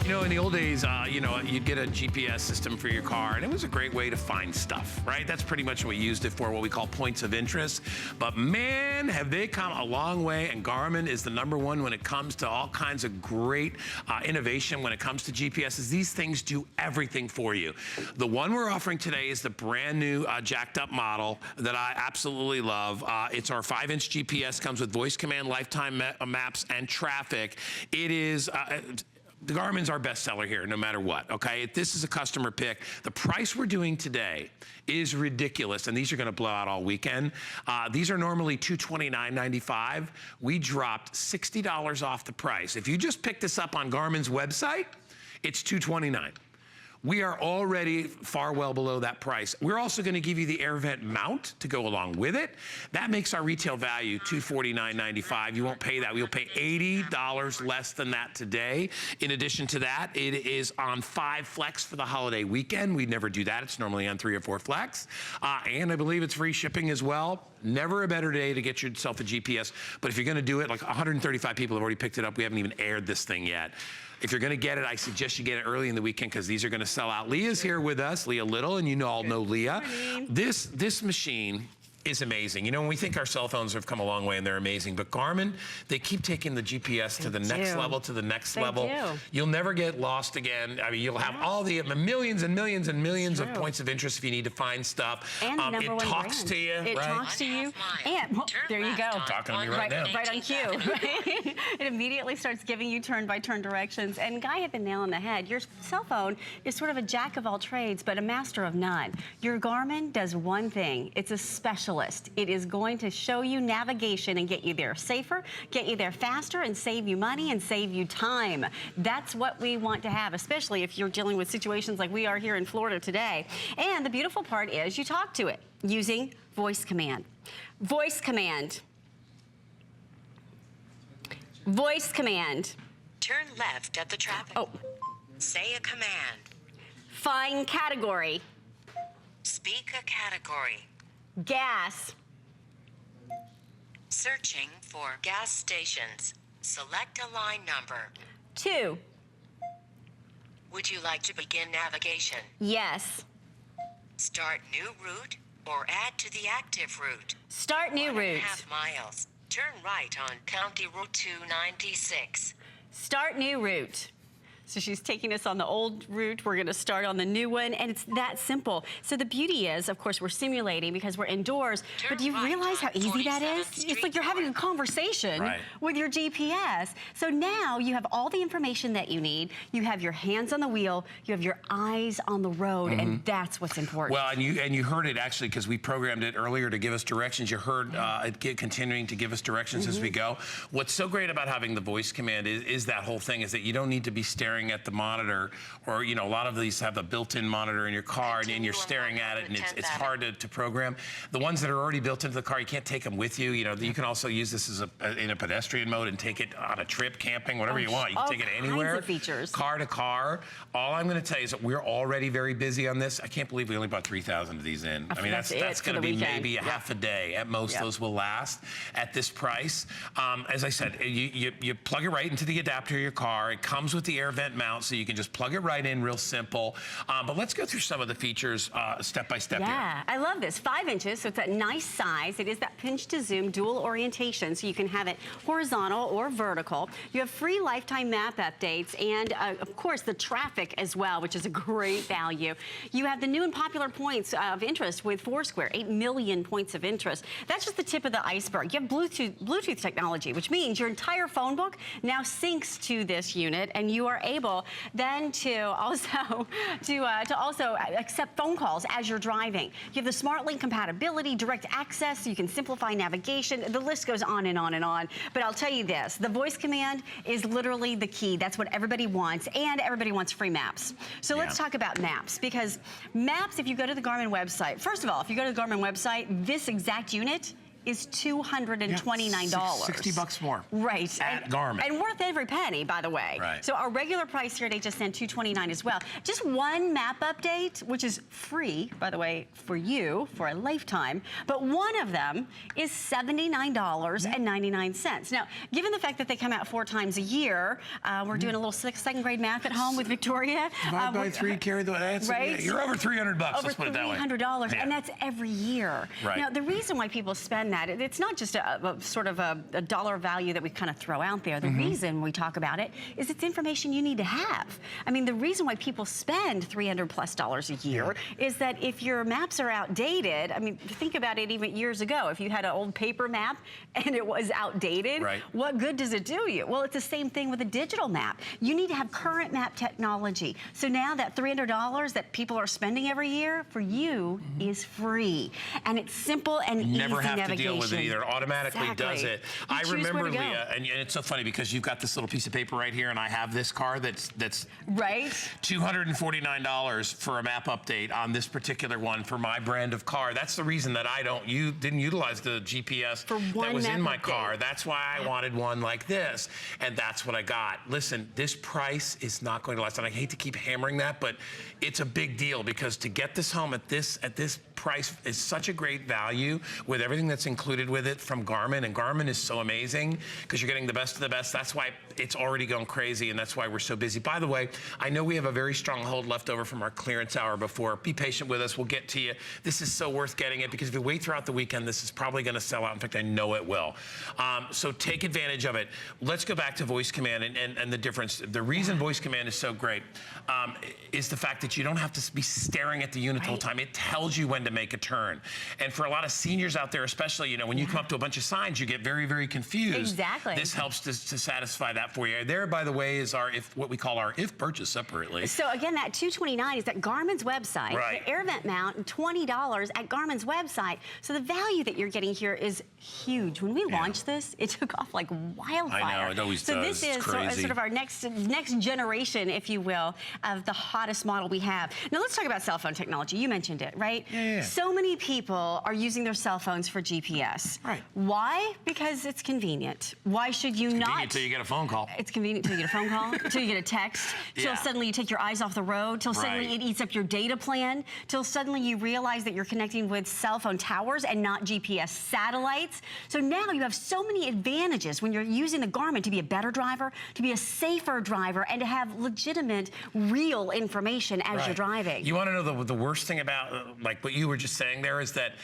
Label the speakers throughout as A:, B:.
A: You know, in the old days, you'd get a GPS system for your car, and it was a great way to find stuff, right? That's pretty much what we used it for, what we call points of interest. But man, have they come a long way, and Garmin is the #1 when it comes to all kinds of great innovation when it comes to GPSs. These things do everything for you. The one we're offering today is the brand new jacked up model that I absolutely love. It's our 5-inch GPS, comes with voice command, lifetime maps, and traffic. It is... the Garmin's our best seller here, no matter what, okay? This is a customer pick. The price we're doing today is ridiculous, and these are gonna blow out all weekend. These are normally $229.95. We dropped $60 off the price. If you just pick this up on Garmin's website, it's $229. We are already far well below that price. We're also gonna give you the air vent mount to go along with it. That makes our retail value $249.95. You won't pay that. You'll pay $80 less than that today. In addition to that, it is on 5 flex for the holiday weekend. We never do that. It's normally on 3 or 4 flex. And I believe it's free shipping as well. Never a better day to get yourself a GPS. But if you're gonna do it, like 135 people have already picked it up. We haven't even aired this thing yet. If you're gonna get it, I suggest you get it early in the weekend because these are gonna sell out. Leah's here with us, Leah Little, and you all know Leah. This machine is amazing. You know, when we think our cell phones have come a long way and they're amazing, but Garmin, they keep taking the GPS to the next level, to the next level. You'll never get lost again. I mean, you'll have all the millions and millions and millions of points of interest if you need to find stuff.
B: And
A: it talks to you,
B: It talks to you. And there you go.
A: Talking to me right now.
B: Right on cue. Right? It immediately starts giving you turn-by-turn directions. And Guy hit the nail on the head. Your cell phone is sort of a jack of all trades, but a master of none. Your Garmin does one thing. It's a specialist. It is going to show you navigation and get you there safer, get you there faster, and save you money and save you time. That's what we want to have, especially if you're dealing with situations like we are here in Florida today. And the beautiful part is you talk to it using voice command. Voice command. Voice command.
C: Turn left at the traffic.
B: Oh.
C: Say a command.
B: Find category.
C: Speak a category.
B: Gas.
C: Searching for gas stations. Select a line number.
B: 2.
C: Would you like to begin navigation?
B: Yes.
C: Start new route or add to the active route.
B: Start new route.
C: 1.5 miles. Turn right on County Route 296.
B: Start new route. So she's taking us on the old route. We're gonna start on the new one, and it's that simple. So the beauty is, of course, we're simulating because we're indoors, but do you realize how easy that is? It's like you're having a conversation with your GPS. So now you have all the information that you need. You have your hands on the wheel, you have your eyes on the road, and that's what's important.
A: Well, and you heard it actually because we programmed it earlier to give us directions. You heard it continuing to give us directions as we go. What's so great about having the voice command is that whole thing is that you don't need to be staring at the monitor, or a lot of these have a built-in monitor in your car and you're staring at it and it's hard to program. The ones that are already built into the car, you can't take them with you. You can also use this as in a pedestrian mode and take it on a trip, camping, whatever you want. You can take it anywhere.
B: Kinds of features.
A: Car to car. All I'm going to tell you is that we're already very busy on this. I can't believe we only bought 3,000 of these in. I mean, that's going to be maybe a half a day at most. Those will last at this price. As I said, you plug it right into the adapter of your car. It comes with the air vent mount, so you can just plug it right in, real simple. But let's go through some of the features step by step here.
B: Yeah, I love this. 5 inches, so it's a nice size. It is that pinch to zoom dual orientation, so you can have it horizontal or vertical. You have free lifetime map updates and, of course, the traffic as well, which is a great value. You have the new and popular points of interest with Foursquare, 8 million points of interest. That's just the tip of the iceberg. You have Bluetooth technology, which means your entire phone book now syncs to this unit, and you are able then to also accept phone calls as you're driving. You have the SmartLink compatibility, direct access, so you can simplify navigation. The list goes on and on and on. But I'll tell you this, the voice command is literally the key. That's what everybody wants, and everybody wants free maps. So let's talk about maps, because maps, if you go to the Garmin website, first of all, if you go to the Garmin website, this exact unit is $229.
A: Yeah, $60 more.
B: Right.
A: At Garmin.
B: And worth every penny, by the way.
A: Right.
B: So our regular price here at HSN, $229 as well. Just one map update, which is free, by the way, for you, for a lifetime. But one of them is $79.99. Now, given the fact that they come out 4 times a year, we're doing a little second grade math at home with Victoria.
A: Divide by 3, carry the, that's,
B: right?
A: You're over $300, let's put it that way.
B: Over $300, and that's every year.
A: Right.
B: Now, the reason why people spend that, it's not just a sort of a dollar value that we kind of throw out there. The reason we talk about it is it's information you need to have. I mean, the reason why people spend $300+ a year is that if your maps are outdated, I mean, think about it even years ago. If you had an old paper map and it was outdated, what good does it do you? Well, it's the same thing with a digital map. You need to have current map technology. So now that $300 that people are spending every year for you is free. And it's simple and easy navigation.
A: Never have to deal with it either. Automatically does it.
B: I
A: remember, Leah, and it's so funny because you've got this little piece of paper right here, and I have this car that's $249 for a map update on this particular one for my brand of car. That's the reason that you didn't utilize the GPS that was in my car. That's why I wanted one like this, and that's what I got. Listen, this price is not going to last, and I hate to keep hammering that, but it's a big deal because to get this home at this price is such a great value with everything that's included with it from Garmin, and Garmin is so amazing because you're getting the best of the best. That's why it's already going crazy, and that's why we're so busy. By the way, I know we have a very strong hold left over from our clearance hour before. Be patient with us. We'll get to you. This is so worth getting it because if you wait throughout the weekend, this is probably going to sell out. In fact, I know it will. So take advantage of it. Let's go back to voice command and the difference. The reason voice command is so great is the fact that you don't have to be staring at the unit the whole time. It tells you when to make a turn. And for a lot of seniors out there, especially, you know, when you come up to a bunch of signs, you get very, very confused.
B: Exactly.
A: This helps to satisfy that for you. There, by the way, is our what we call our if purchase separately.
B: So again, that $229 is at Garmin's website.
A: Right.
B: The air vent mount, $20 at Garmin's website. So the value that you're getting here is huge. When we launched this, it took off like wildfire.
A: I know, it always does.
B: So this is sort of our next generation, if you will, of the hottest model we have. Now let's talk about cell phone technology. You mentioned it, right?
A: Yeah.
B: So many people are using their cell phones for GPS.
A: Right.
B: Why? Because it's convenient. Why should you not?
A: Convenient until you get a phone call.
B: It's convenient until you get a phone call, until you get a text, till suddenly you take your eyes off the road, till suddenly it eats up your data plan, till suddenly you realize that you're connecting with cell phone towers and not GPS satellites. So now you have so many advantages when you're using the Garmin to be a better driver, to be a safer driver, and to have legitimate, real information as you're driving.
A: You want to know the worst thing about, like what you were just saying there, is that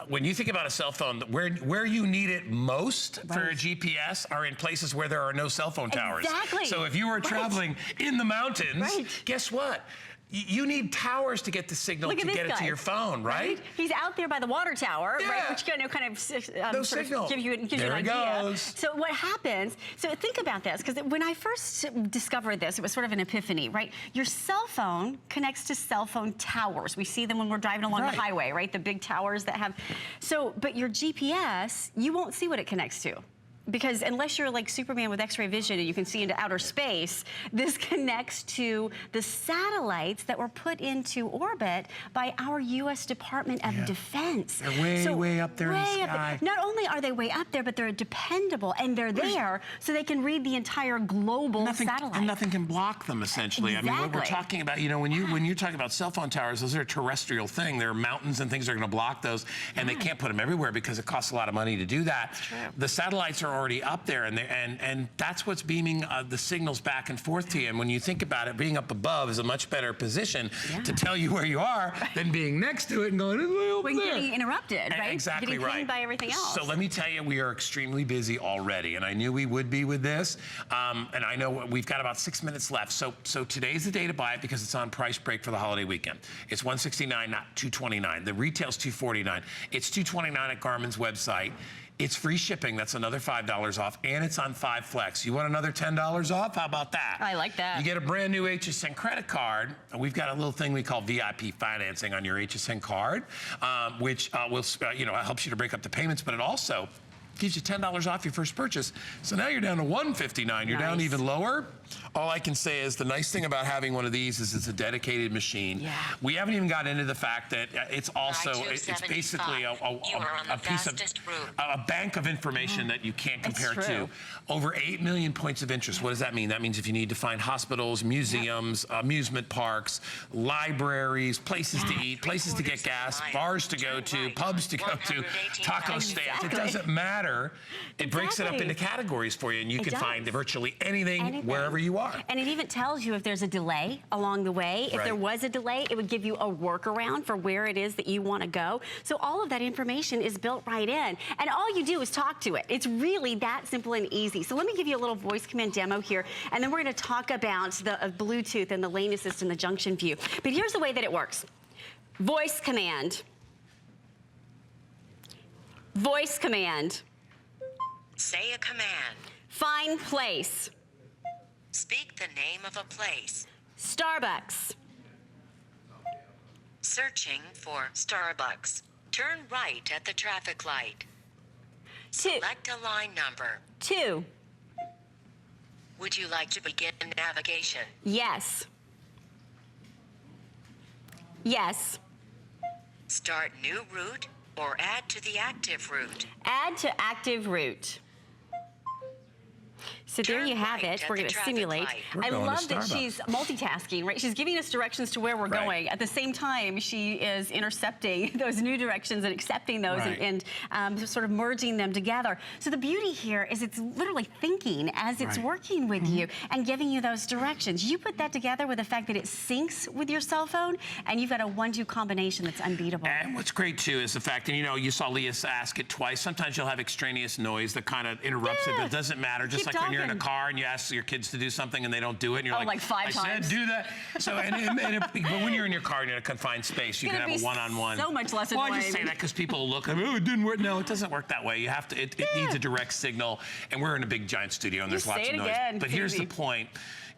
A: when you think about a cell phone, where you need it most for a GPS are in places where there are no cell phone towers.
B: Exactly.
A: So if you were traveling in the mountains, guess what? You need towers to get the signal to get it to your phone, right?
B: He's out there by the water tower, right? Which kind of
A: no signal.
B: Gives you an idea.
A: Goes.
B: So what happens? So think about this, because when I first discovered this, it was sort of an epiphany, right? Your cell phone connects to cell phone towers. We see them when we're driving along the highway, right? The big towers that have. So, but your GPS, you won't see what it connects to. Because unless you're like Superman with X-ray vision and you can see into outer space, this connects to the satellites that were put into orbit by our U.S. Department of Defense.
A: They're way up there in the sky.
B: Not only are they way up there, but they're dependable and they're there so they can read the entire global satellite.
A: And nothing can block them, essentially.
B: Exactly.
A: I mean, what we're talking about, you know, when you're talking about cell phone towers, those are a terrestrial thing. There are mountains and things that are going to block those, and they can't put them everywhere because it costs a lot of money to do that.
B: That's true.
A: The satellites are already up there, and that's what's beaming the signals back and forth to you. And when you think about it, being up above is a much better position to tell you where you are than being next to it and going,
B: when getting interrupted, right?
A: Exactly
B: getting pinged by everything else.
A: So let me tell you, we are extremely busy already, and I knew we would be with this. And I know we've got about 6 minutes left. So today's the day to buy it because it's on price break for the holiday weekend. It's $169, not $229. The retail's $249. It's $229 at Garmin's website. It's free shipping. That's another $5 off, and it's on 5 Flex. You want another $10 off? How about that?
B: I like that.
A: You get a brand new HSN credit card. We've got a little thing we call VIP financing on your HSN card, which will, helps you to break up the payments, but it also gives you $10 off your first purchase. So now you're down to $159. You're down even lower. All I can say is the nice thing about having one of these is it's a dedicated machine.
B: Yeah.
A: We haven't even got into the fact that it's also, it's basically a piece of, a bank of information that you can't compare to. Over 8 million points of interest. What does that mean? That means if you need to find hospitals, museums, amusement parks, libraries, places to eat, places to get gas, bars to go to, pubs to go to, taco stands. It doesn't matter. It breaks it up into categories for you, and you can find virtually anything wherever you are.
B: And it even tells you if there's a delay along the way. If there was a delay, it would give you a workaround for where it is that you want to go. So all of that information is built right in. And all you do is talk to it. It's really that simple and easy. So let me give you a little voice command demo here, and then we're going to talk about the Bluetooth and the lane assist and the junction view. But here's the way that it works. Voice command. Voice command.
C: Say a command.
B: Find place.
C: Speak the name of a place.
B: Starbucks.
C: Searching for Starbucks. Turn right at the traffic light.
B: 2.
C: Select a line number.
B: 2.
C: Would you like to begin navigation?
B: Yes. Yes.
C: Start new route or add to the active route.
B: Add to active route. So there you have it. We're going to simulate. I love that she's multitasking, right? She's giving us directions to where we're going. At the same time, she is intercepting those new directions and accepting those and sort of merging them together. So the beauty here is it's literally thinking as it's working with you and giving you those directions. You put that together with the fact that it syncs with your cell phone, and you've got a 1-2 combination that's unbeatable.
A: And what's great, too, is the fact, and you saw Leah ask it twice. Sometimes you'll have extraneous noise that kind of interrupts it, but it doesn't matter. Just like when you're in a car and you ask your kids to do something and they don't do it, and you're
B: like 5 times.
A: I said do that. So, but when you're in your car and you're in a confined space, you can have a one-on-one.
B: So much less annoying.
A: Well, I just say that because people look, oh, it didn't work. No, it doesn't work that way. You have to. It needs a direct signal, and we're in a big giant studio, and there's lots of noise.
B: Again,
A: but here's the point.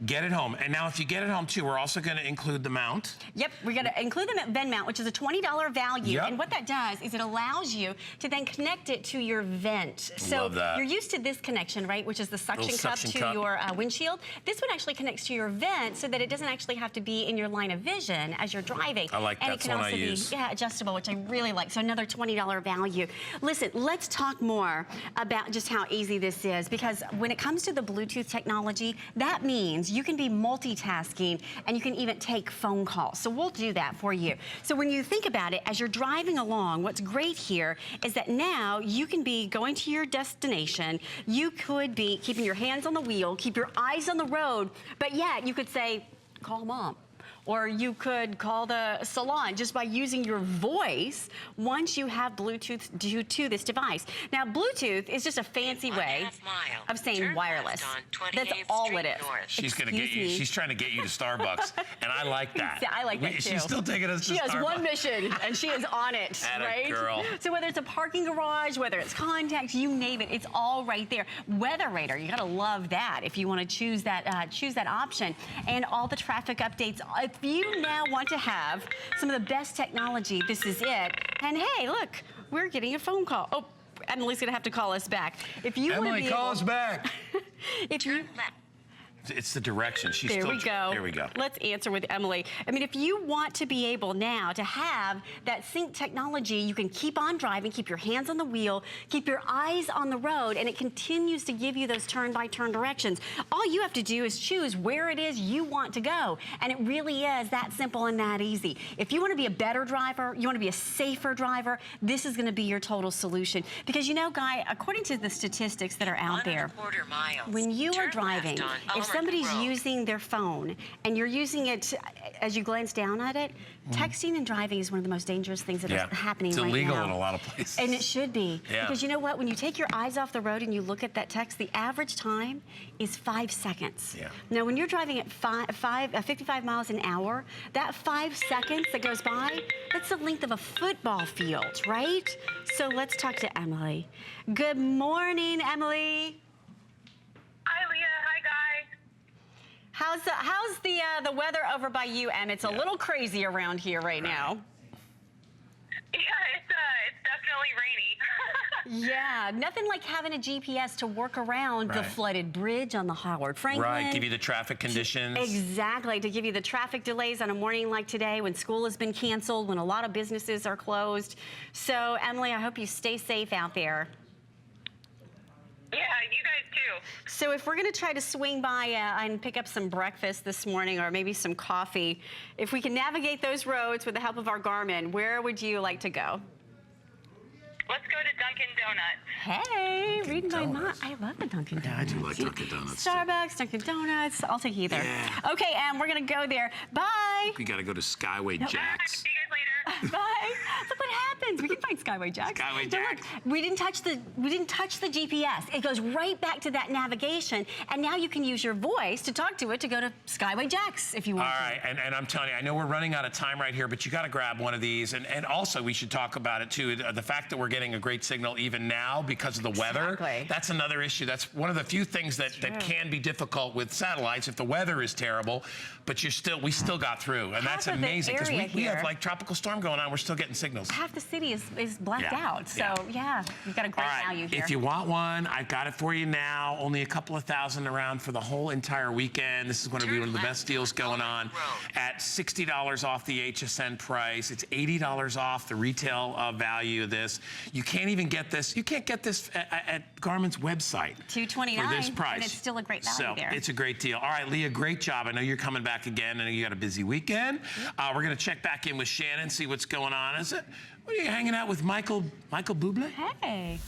A: Get it home. And now if you get it home too, we're also going to include the mount. Yep,
B: we're going to include the vent mount, which is a $20 value. And what that does is it allows you to then connect it to your vent. So you're used to this connection, right, which is the suction cup to your windshield. This one actually connects to your vent so that it doesn't actually have to be in your line of vision as you're driving.
A: I like that.
B: And it can also be adjustable, which I really like. So another $20 value. Listen, let's talk more about just how easy this is, because when it comes to the Bluetooth technology, that means you can be multitasking and you can even take phone calls. So we'll do that for you. So when you think about it, as you're driving along, what's great here is that now you can be going to your destination. You could be keeping your hands on the wheel, keep your eyes on the road, but yet you could say, call mom. Or you could call the salon just by using your voice once you have Bluetooth to this device. Now, Bluetooth is just a fancy way of saying wireless. That's all it is.
A: She's going to get you. She's trying to get you to Starbucks, and I like that.
B: Yeah, I like that too.
A: She's still taking us to Starbucks.
B: She has one mission, and she is on it, right?
A: Girl.
B: So whether it's a parking garage, whether it's contacts, you name it, it's all right there. Weather radar, you got to love that if you want to choose that option, and all the traffic updates. If you now want to have some of the best technology, this is it. And hey, look, we're getting a phone call. Oh, Emily's gonna have to call us back. If you
A: Emily, call us back.
B: If you
A: It's the direction.
B: There we go.
A: There we go.
B: Let's answer with Emily. I mean, if you want to be able now to have that sync technology, you can keep on driving, keep your hands on the wheel, keep your eyes on the road, and it continues to give you those turn-by-turn directions. All you have to do is choose where it is you want to go, and it really is that simple and that easy. If you want to be a better driver, you want to be a safer driver, this is going to be your total solution. Because you know, Guy, according to the statistics that are out there, when you are driving, if somebody's using their phone and you're using it as you glance down at it, texting and driving is one of the most dangerous things that is happening right now.
A: It's illegal in a lot of places.
B: And it should be. Because you know what? When you take your eyes off the road and you look at that text, the average time is 5 seconds. Now, when you're driving at 55 miles an hour, that 5 seconds that goes by, that's the length of a football field, right? So let's talk to Emily. Good morning, Emily.
D: Hi, Leah. Hi, Guy.
B: How's the weather over by you? And it's a little crazy around here right now.
D: Yeah, it's definitely rainy.
B: Yeah, nothing like having a GPS to work around the flooded bridge on the Howard Franklin.
A: Right, give you the traffic conditions.
B: Exactly, to give you the traffic delays on a morning like today when school has been canceled, when a lot of businesses are closed. So, Emily, I hope you stay safe out there.
D: Yeah, you guys too.
B: So if we're going to try to swing by and pick up some breakfast this morning or maybe some coffee, if we can navigate those roads with the help of our Garmin, where would you like to go?
D: Let's go to Dunkin' Donuts.
B: Hey, reading my mind. I love the Dunkin' Donuts.
A: Yeah, I do like Dunkin' Donuts.
B: Starbucks, Dunkin' Donuts. I'll take either.
A: Yeah.
B: Okay, we're going to go there. Bye.
A: We got to go to Skyway Jacks.
D: See you guys later.
B: Bye. Look what happens. We can find Skyway Jacks.
A: Skyway
B: Now look,
A: Jacks.
B: we didn't touch the GPS. It goes right back to that navigation, and now you can use your voice to talk to it to go to Skyway Jacks if you want
A: All
B: to.
A: right, and I'm telling you, I know we're running out of time right here, but you got to grab one of these. And also, we should talk about it, too. The fact that we're getting a great signal even now because of the weather,
B: Exactly.
A: that's another issue. That's one of the few things that can be difficult with satellites if the weather is terrible, but we still got through. And that's
B: Half of the
A: amazing because
B: area
A: we have
B: here-
A: like tropical storm going on. We're still getting signals.
B: Half the city is blacked
A: Yeah,
B: out. So, yeah, you've got a great
A: All right,
B: value here.
A: if you want one, I've got it for you now. Only a couple of thousand around for the whole entire weekend. This is going to be one of the best deals going on at $60 off the HSN price. It's $80 off the retail value of this. You can't even get this. You can't get this at Garmin's website.
B: $229,
A: for this price.
B: and it's still a great value
A: so
B: there.
A: It's a great deal. All right, Leah, great job. I know you're coming back again. I know you got a busy weekend. We're going to check back in with Shannon, see what's going on. What are you hanging out with Michael Bublé?
B: Hey.